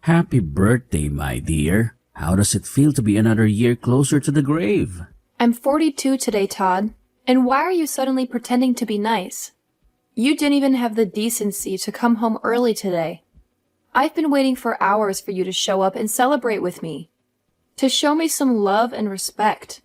Happy birthday, my dear. How does it feel to be another year closer to the grave? I'm 42 today, Todd. And why are you suddenly pretending to be nice? You didn't even have the decency to come home early today. I've been waiting for hours for you to show up and celebrate with me. To show me some love and respect.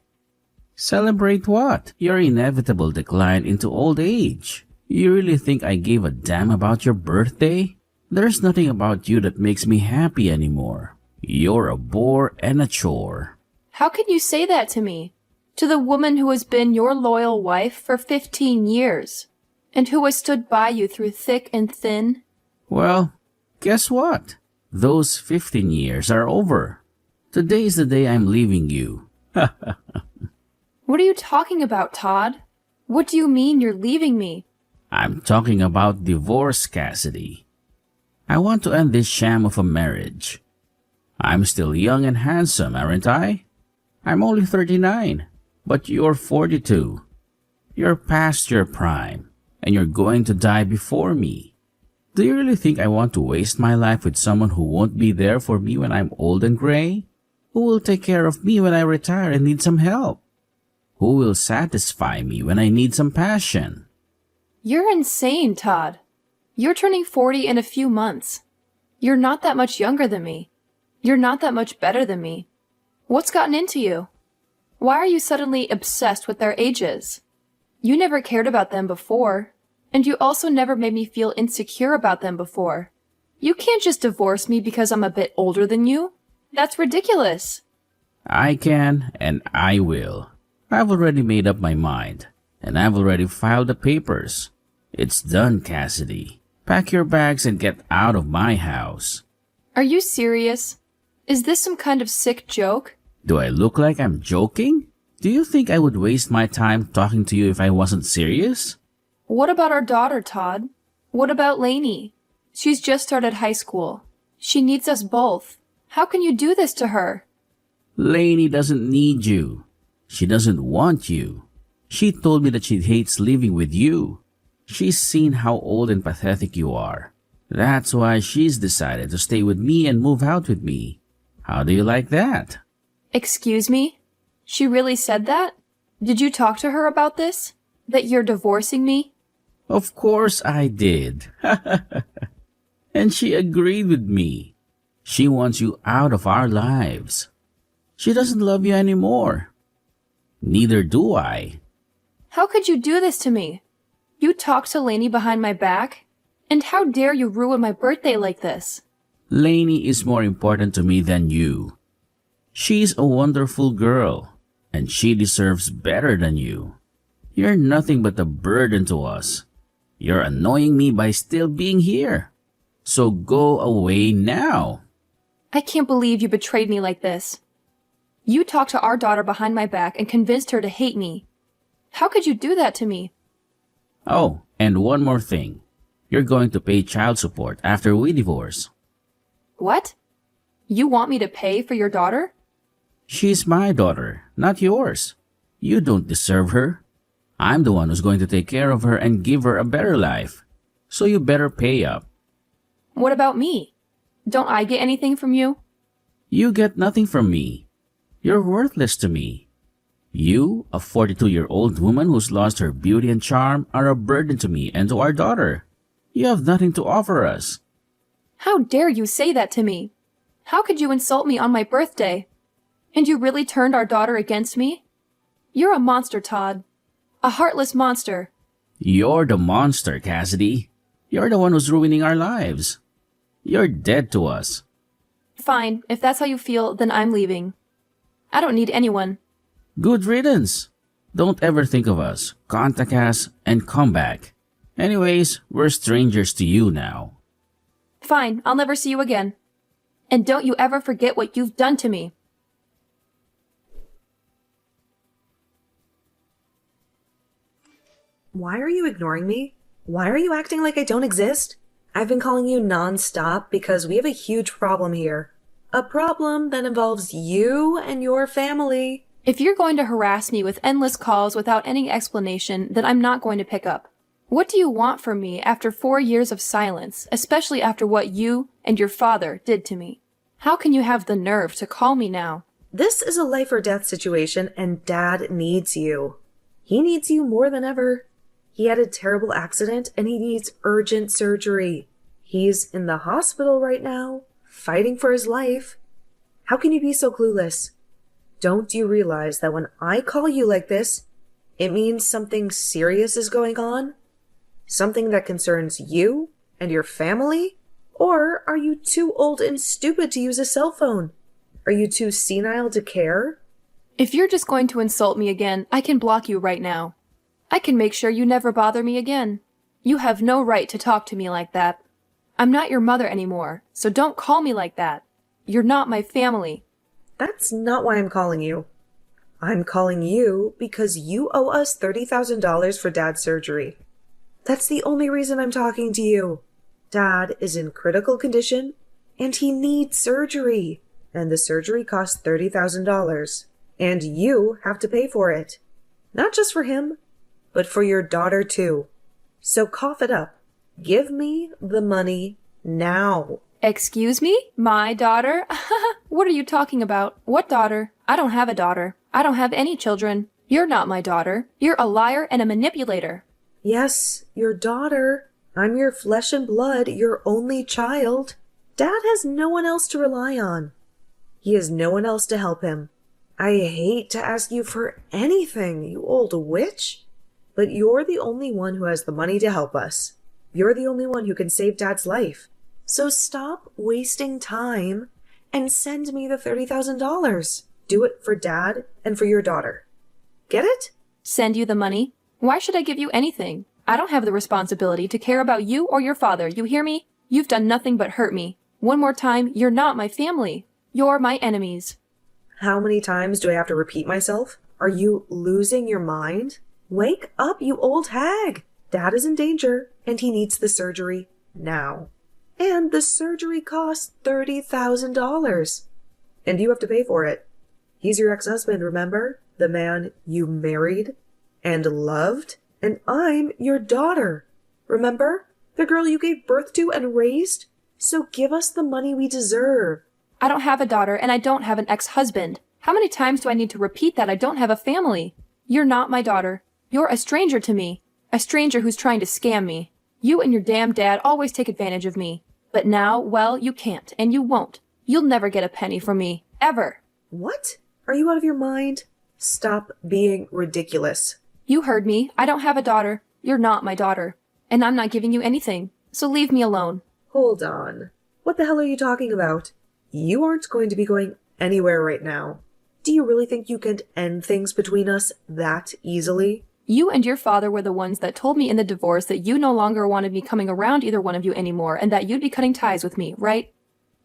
Celebrate what? Your inevitable decline into old age. You really think I gave a damn about your birthday? There's nothing about you that makes me happy anymore. You're a bore and a chore. How can you say that to me? To the woman who has been your loyal wife for 15 years, and who has stood by you through thick and thin? Well, guess what? Those 15 years are over. Today is the day I'm leaving you. What are you talking about, Todd? What do you mean you're leaving me? I'm talking about divorce, Cassidy. I want to end this sham of a marriage. I'm still young and handsome, aren't I? I'm only 39, but you're 42. You're past your prime, and you're going to die before me. Do you really think I want to waste my life with someone who won't be there for me when I'm old and gray? Who will take care of me when I retire and need some help? Who will satisfy me when I need some passion? You're insane, Todd. You're turning 40 in a few months. You're not that much younger than me. You're not that much better than me. What's gotten into you? Why are you suddenly obsessed with their ages? You never cared about them before, and you also never made me feel insecure about them before. You can't just divorce me because I'm a bit older than you. That's ridiculous. I can, and I will. I've already made up my mind, and I've already filed the papers. It's done, Cassidy. Pack your bags and get out of my house. Are you serious? Is this some kind of sick joke? Do I look like I'm joking? Do you think I would waste my time talking to you if I wasn't serious? What about our daughter, Todd? What about Lainey? She's just started high school. She needs us both. How can you do this to her? Lainey doesn't need you. She doesn't want you. She told me that she hates living with you. She's seen how old and pathetic you are. That's why she's decided to stay with me and move out with me. How do you like that? Excuse me? She really said that? Did you talk to her about this? That you're divorcing me? Of course I did. And she agreed with me. She wants you out of our lives. She doesn't love you anymore. Neither do I. How could you do this to me? You talked to Lainey behind my back? And how dare you ruin my birthday like this? Lainey is more important to me than you. She's a wonderful girl, and she deserves better than you. You're nothing but a burden to us. You're annoying me by still being here. So go away now. I can't believe you betrayed me like this. You talked to our daughter behind my back and convinced her to hate me. How could you do that to me? Oh, and one more thing. You're going to pay child support after we divorce. What? You want me to pay for your daughter? She's my daughter, not yours. You don't deserve her. I'm the one who's going to take care of her and give her a better life. So you better pay up. What about me? Don't I get anything from you? You get nothing from me. You're worthless to me. You, a 42-year-old woman who's lost her beauty and charm, are a burden to me and to our daughter. You have nothing to offer us. How dare you say that to me? How could you insult me on my birthday? And you really turned our daughter against me? You're a monster, Todd. A heartless monster. You're the monster, Cassidy. You're the one who's ruining our lives. You're dead to us. Fine, if that's how you feel, then I'm leaving. I don't need anyone. Good riddance. Don't ever think of us. Contact us and come back. Anyways, we're strangers to you now. Fine, I'll never see you again. And don't you ever forget what you've done to me. Why are you ignoring me? Why are you acting like I don't exist? I've been calling you non-stop because we have a huge problem here. A problem that involves you and your family. If you're going to harass me with endless calls without any explanation, then I'm not going to pick up. What do you want from me after 4 years of silence, especially after what you and your father did to me? How can you have the nerve to call me now? This is a life or death situation, and Dad needs you. He needs you more than ever. He had a terrible accident, and he needs urgent surgery. He's in the hospital right now, fighting for his life. How can you be so clueless? Don't you realize that when I call you like this, it means something serious is going on? Something that concerns you and your family? Or are you too old and stupid to use a cell phone? Are you too senile to care? If you're just going to insult me again, I can block you right now. I can make sure you never bother me again. You have no right to talk to me like that. I'm not your mother anymore, so don't call me like that. You're not my family. That's not why I'm calling you. I'm calling you because you owe us $30,000 for Dad's surgery. That's the only reason I'm talking to you. Dad is in critical condition, and he needs surgery. And the surgery costs $30,000. And you have to pay for it. Not just for him, but for your daughter too. So cough it up. Give me the money now. Excuse me? My daughter? What are you talking about? What daughter? I don't have a daughter. I don't have any children. You're not my daughter. You're a liar and a manipulator. Yes, your daughter. I'm your flesh and blood, your only child. Dad has no one else to rely on. He has no one else to help him. I hate to ask you for anything, you old witch, but you're the only one who has the money to help us. You're the only one who can save Dad's life. So stop wasting time and send me the $30,000. Do it for Dad and for your daughter. Get it? Send you the money? Why should I give you anything? I don't have the responsibility to care about you or your father, you hear me? You've done nothing but hurt me. One more time, you're not my family. You're my enemies. How many times do I have to repeat myself? Are you losing your mind? Wake up, you old hag! Dad is in danger, and he needs the surgery now. And the surgery costs $30,000. And you have to pay for it. He's your ex-husband, remember? The man you married and loved? And I'm your daughter. Remember? The girl you gave birth to and raised? So give us the money we deserve. I don't have a daughter, and I don't have an ex-husband. How many times do I need to repeat that I don't have a family? You're not my daughter. You're a stranger to me. A stranger who's trying to scam me. You and your damn dad always take advantage of me. But now, well, you can't, and you won't. You'll never get a penny from me. Ever. What? Are you out of your mind? Stop being ridiculous. You heard me. I don't have a daughter. You're not my daughter. And I'm not giving you anything. So leave me alone. Hold on. What the hell are you talking about? You aren't going to be going anywhere right now. Do you really think you can end things between us that easily? You and your father were the ones that told me in the divorce that you no longer wanted me coming around either one of you anymore and that you'd be cutting ties with me, right?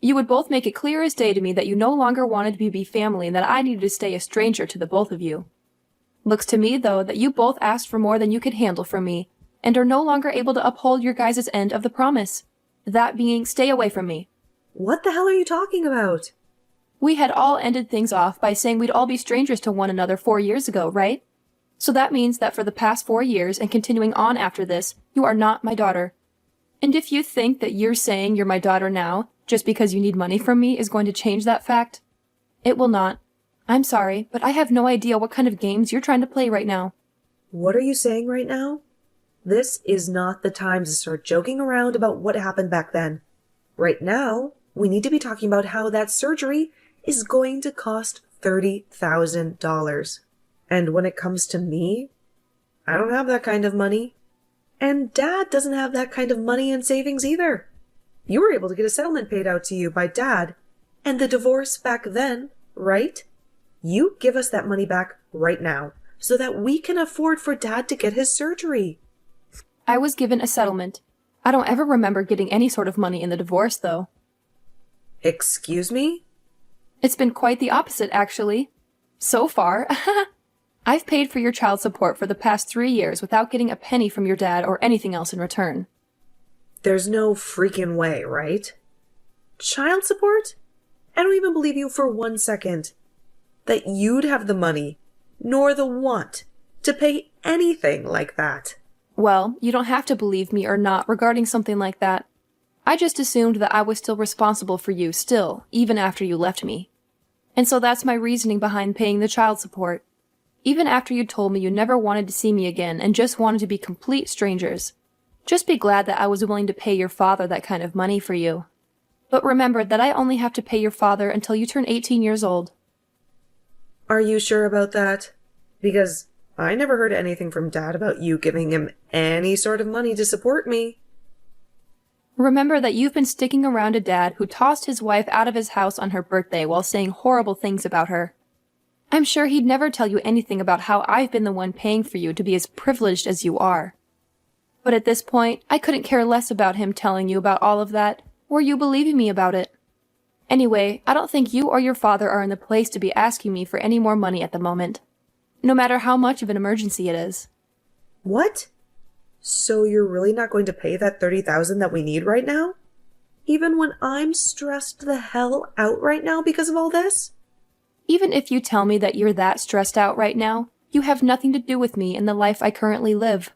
You would both make it clear as day to me that you no longer wanted to be family and that I needed to stay a stranger to the both of you. Looks to me, though, that you both asked for more than you could handle from me and are no longer able to uphold your guys' end of the promise. That being, stay away from me. What the hell are you talking about? We had all ended things off by saying we'd all be strangers to one another 4 years ago, right? So that means that for the past 4 years and continuing on after this, you are not my daughter. And if you think that you're saying you're my daughter now, just because you need money from me is going to change that fact, it will not. I'm sorry, but I have no idea what kind of games you're trying to play right now. What are you saying right now? This is not the time to start joking around about what happened back then. Right now, we need to be talking about how that surgery is going to cost $30,000. And when it comes to me, I don't have that kind of money. And Dad doesn't have that kind of money in savings either. You were able to get a settlement paid out to you by Dad and the divorce back then, right? You give us that money back right now so that we can afford for Dad to get his surgery. I was given a settlement. I don't ever remember getting any sort of money in the divorce, though. Excuse me? It's been quite the opposite, actually. So far. I've paid for your child support for the past 3 years without getting a penny from your dad or anything else in return. There's no freaking way, right? Child support? I don't even believe you for 1 second that you'd have the money, nor the want, to pay anything like that. Well, you don't have to believe me or not regarding something like that. I just assumed that I was still responsible for you still, even after you left me. And so that's my reasoning behind paying the child support. Even after you told me you never wanted to see me again and just wanted to be complete strangers. Just be glad that I was willing to pay your father that kind of money for you. But remember that I only have to pay your father until you turn 18 years old. Are you sure about that? Because I never heard anything from Dad about you giving him any sort of money to support me. Remember that you've been sticking around a dad who tossed his wife out of his house on her birthday while saying horrible things about her. I'm sure he'd never tell you anything about how I've been the one paying for you to be as privileged as you are. But at this point, I couldn't care less about him telling you about all of that, or you believing me about it. Anyway, I don't think you or your father are in the place to be asking me for any more money at the moment. No matter how much of an emergency it is. What? So you're really not going to pay that $30,000 that we need right now? Even when I'm stressed the hell out right now because of all this? Even if you tell me that you're that stressed out right now, you have nothing to do with me in the life I currently live.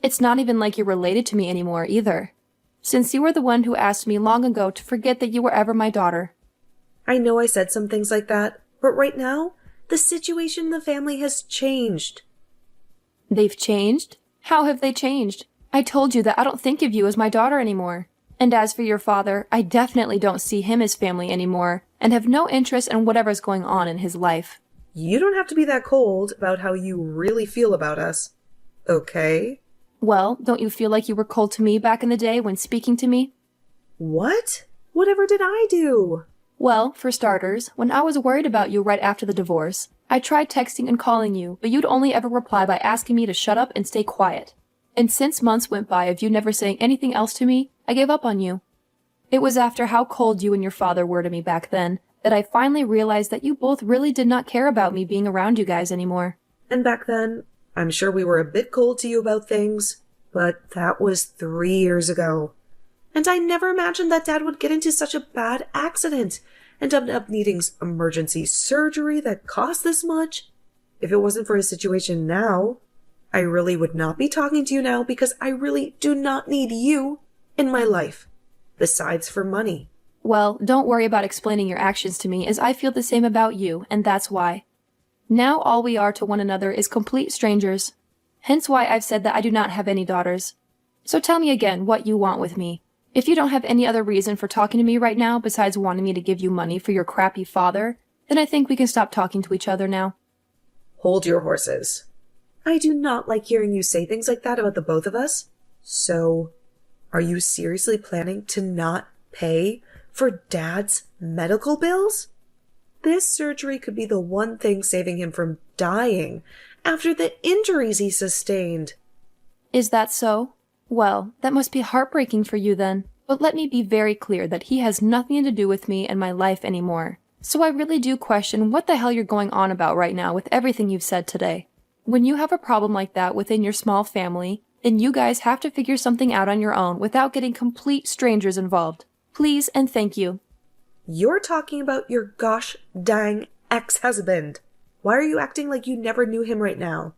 It's not even like you're related to me anymore either, since you were the one who asked me long ago to forget that you were ever my daughter. I know I said some things like that, but right now, the situation in the family has changed. They've changed? How have they changed? I told you that I don't think of you as my daughter anymore. And as for your father, I definitely don't see him as family anymore, and have no interest in whatever's going on in his life. You don't have to be that cold about how you really feel about us, okay? Well, don't you feel like you were cold to me back in the day when speaking to me? What? Whatever did I do? Well, for starters, when I was worried about you right after the divorce, I tried texting and calling you, but you'd only ever reply by asking me to shut up and stay quiet. And since months went by of you never saying anything else to me, I gave up on you. It was after how cold you and your father were to me back then that I finally realized that you both really did not care about me being around you guys anymore. And back then, I'm sure we were a bit cold to you about things, but that was 3 years ago. And I never imagined that Dad would get into such a bad accident and end up needing emergency surgery that cost this much. If it wasn't for his situation now, I really would not be talking to you now because I really do not need you in my life, besides for money. Well, don't worry about explaining your actions to me, as I feel the same about you, and that's why. Now all we are to one another is complete strangers. Hence why I've said that I do not have any daughters. So tell me again what you want with me. If you don't have any other reason for talking to me right now besides wanting me to give you money for your crappy father, then I think we can stop talking to each other now. Hold your horses. I do not like hearing you say things like that about the both of us. So, are you seriously planning to not pay for Dad's medical bills? This surgery could be the one thing saving him from dying after the injuries he sustained. Is that so? Well, that must be heartbreaking for you then. But let me be very clear that he has nothing to do with me and my life anymore. So I really do question what the hell you're going on about right now with everything you've said today. When you have a problem like that within your small family, then you guys have to figure something out on your own without getting complete strangers involved. Please and thank you. You're talking about your gosh dang ex-husband. Why are you acting like you never knew him right now?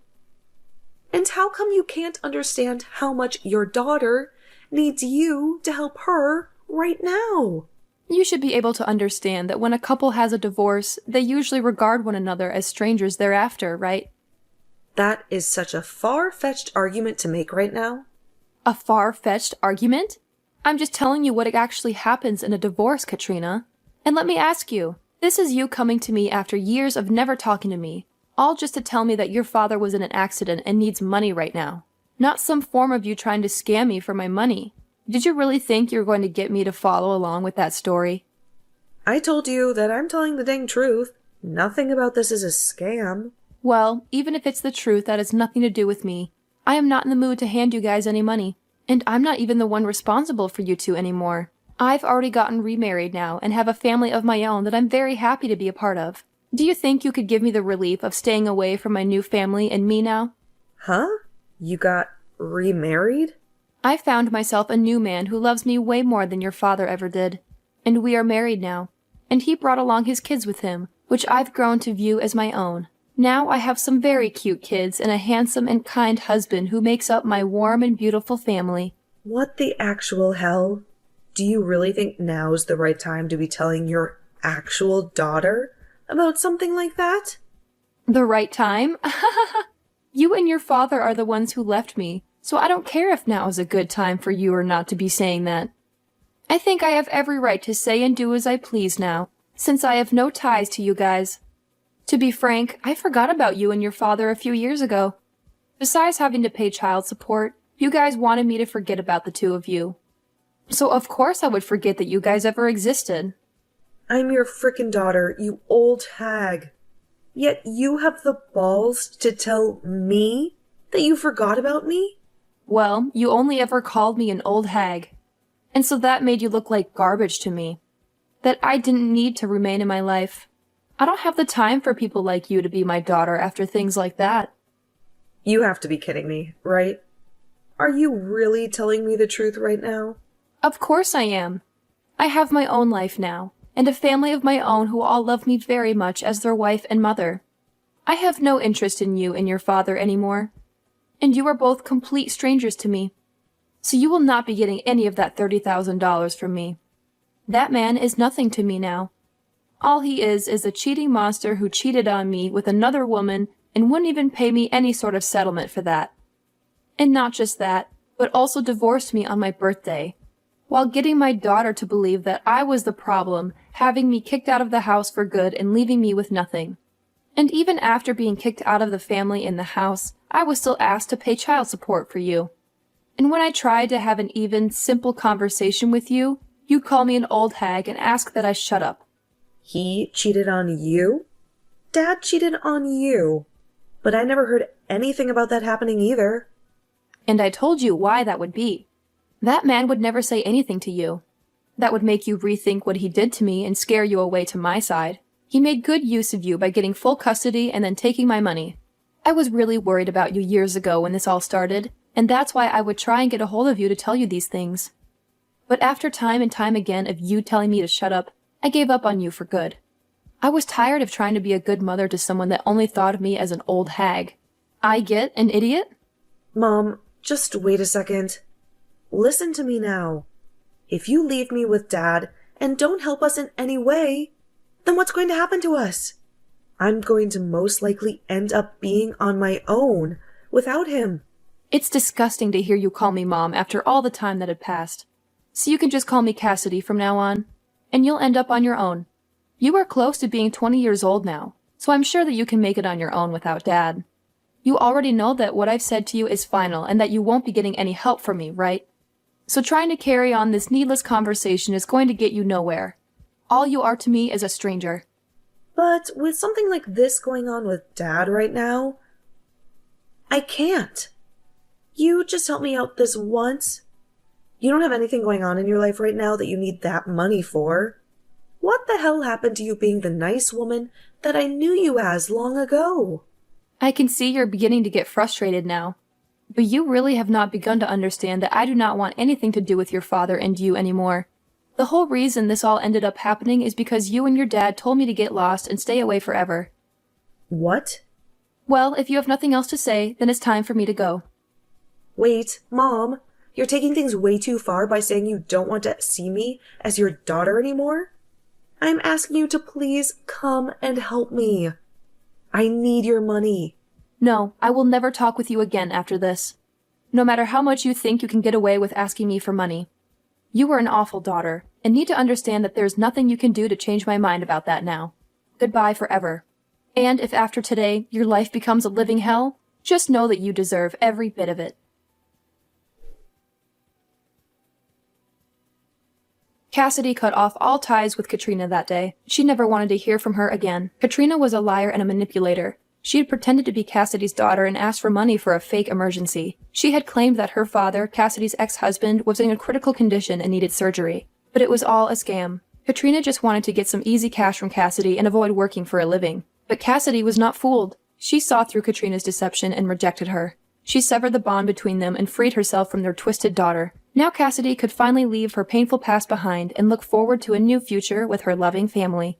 And how come you can't understand how much your daughter needs you to help her right now? You should be able to understand that when a couple has a divorce, they usually regard one another as strangers thereafter, right? That is such a far-fetched argument to make right now. A far-fetched argument? I'm just telling you what actually happens in a divorce, Katrina. And let me ask you, this is you coming to me after years of never talking to me, all just to tell me that your father was in an accident and needs money right now. Not some form of you trying to scam me for my money. Did you really think you were going to get me to follow along with that story? I told you that I'm telling the dang truth. Nothing about this is a scam. Well, even if it's the truth, that has nothing to do with me. I am not in the mood to hand you guys any money. And I'm not even the one responsible for you two anymore. I've already gotten remarried now and have a family of my own that I'm very happy to be a part of. Do you think you could give me the relief of staying away from my new family and me now? Huh? You got remarried? I found myself a new man who loves me way more than your father ever did. And we are married now. And he brought along his kids with him, which I've grown to view as my own. Now I have some very cute kids and a handsome and kind husband who makes up my warm and beautiful family. What the actual hell? Do you really think now's the right time to be telling your actual daughter about something like that? The right time? You and your father are the ones who left me, so I don't care if now is a good time for you or not to be saying that. I think I have every right to say and do as I please now, since I have no ties to you guys. To be frank, I forgot about you and your father a few years ago. Besides having to pay child support, you guys wanted me to forget about the two of you. So of course I would forget that you guys ever existed. I'm your frickin' daughter, you old hag. Yet you have the balls to tell me that you forgot about me? Well, you only ever called me an old hag. And so that made you look like garbage to me. That I didn't need to remain in my life. I don't have the time for people like you to be my daughter after things like that. You have to be kidding me, right? Are you really telling me the truth right now? Of course I am. I have my own life now, and a family of my own who all love me very much as their wife and mother. I have no interest in you and your father anymore. And you are both complete strangers to me. So you will not be getting any of that $30,000 from me. That man is nothing to me now. All he is a cheating monster who cheated on me with another woman and wouldn't even pay me any sort of settlement for that. And not just that, but also divorced me on my birthday, while getting my daughter to believe that I was the problem, having me kicked out of the house for good and leaving me with nothing. And even after being kicked out of the family and the house, I was still asked to pay child support for you. And when I tried to have an even, simple conversation with you, you'd call me an old hag and ask that I shut up. He cheated on you? Dad cheated on you. But I never heard anything about that happening either. And I told you why that would be. That man would never say anything to you. That would make you rethink what he did to me and scare you away to my side. He made good use of you by getting full custody and then taking my money. I was really worried about you years ago when this all started, and that's why I would try and get a hold of you to tell you these things. But after time and time again of you telling me to shut up, I gave up on you for good. I was tired of trying to be a good mother to someone that only thought of me as an old hag. I get an idiot? Mom, just wait a second. Listen to me now. If you leave me with Dad and don't help us in any way, then what's going to happen to us? I'm going to most likely end up being on my own without him. It's disgusting to hear you call me Mom after all the time that had passed. So you can just call me Cassidy from now on, and you'll end up on your own. You are close to being 20 years old now, so I'm sure that you can make it on your own without Dad. You already know that what I've said to you is final and that you won't be getting any help from me, right? So trying to carry on this needless conversation is going to get you nowhere. All you are to me is a stranger. But with something like this going on with Dad right now, I can't. You just help me out this once. You don't have anything going on in your life right now that you need that money for. What the hell happened to you being the nice woman that I knew you as long ago? I can see you're beginning to get frustrated now. But you really have not begun to understand that I do not want anything to do with your father and you anymore. The whole reason this all ended up happening is because you and your dad told me to get lost and stay away forever. What? Well, if you have nothing else to say, then it's time for me to go. Wait, Mom, you're taking things way too far by saying you don't want to see me as your daughter anymore? I'm asking you to please come and help me. I need your money. No, I will never talk with you again after this. No matter how much you think you can get away with asking me for money. You are an awful daughter, and need to understand that there's nothing you can do to change my mind about that now. Goodbye forever. And if after today your life becomes a living hell, just know that you deserve every bit of it. Cassidy cut off all ties with Katrina that day. She never wanted to hear from her again. Katrina was a liar and a manipulator. She had pretended to be Cassidy's daughter and asked for money for a fake emergency. She had claimed that her father, Cassidy's ex-husband, was in a critical condition and needed surgery. But it was all a scam. Katrina just wanted to get some easy cash from Cassidy and avoid working for a living. But Cassidy was not fooled. She saw through Katrina's deception and rejected her. She severed the bond between them and freed herself from their twisted daughter. Now Cassidy could finally leave her painful past behind and look forward to a new future with her loving family.